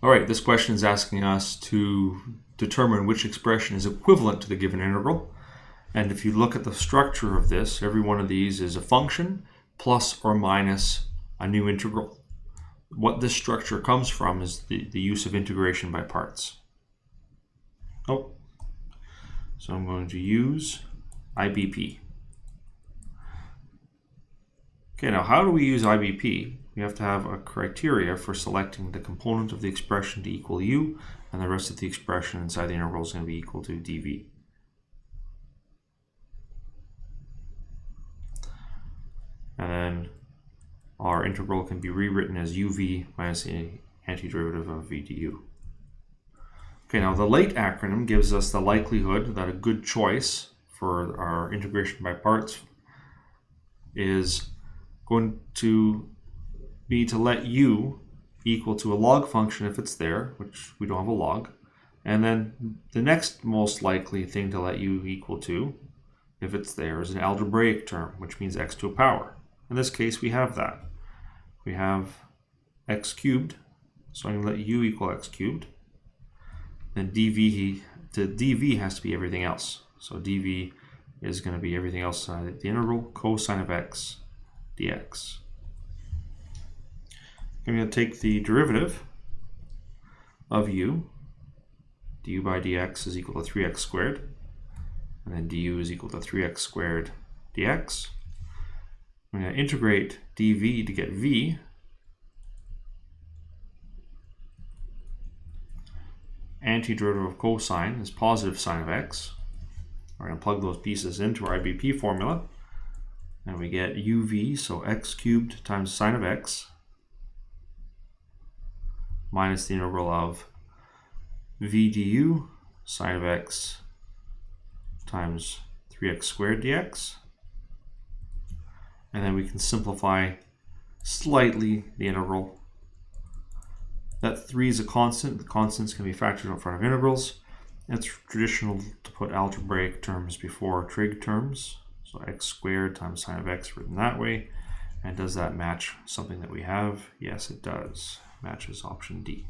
All right, this question is asking us to determine which expression is equivalent to the given integral. And if you look at the structure of this, every one of these is a function plus or minus a new integral. What this structure comes from is the use of integration by parts. So I'm going to use IBP. Okay, now how do we use IBP? We have to have a criteria for selecting the component of the expression to equal u, and the rest of the expression inside the integral is going to be equal to dv. And then our integral can be rewritten as uv minus the antiderivative of v du. Okay, now the LATE acronym gives us the likelihood that a good choice for our integration by parts is going to be to let u equal to a log function if it's there, which we don't have a log, and then the next most likely thing to let u equal to, if it's there, is an algebraic term, which means x to a power. In this case, we have that. We have x cubed, so I'm going to let u equal x cubed. Then dv has to be everything else. So dv is going to be everything else inside the integral, cosine of x dx. I'm going to take the derivative of u. Du by dx is equal to 3x squared. And then du is equal to 3x squared dx. I'm going to integrate dv to get v. Antiderivative of cosine is positive sine of x. We're going to plug those pieces into our IBP formula. And we get uv, so x cubed times sine of x, minus the integral of v du sine of x times 3x squared dx. And then we can simplify slightly the integral. That 3 is a constant. The constants can be factored in front of integrals. It's traditional to put algebraic terms before trig terms. So x squared times sine of x written that way. And does that match something that we have? Yes, it does. Matches option D.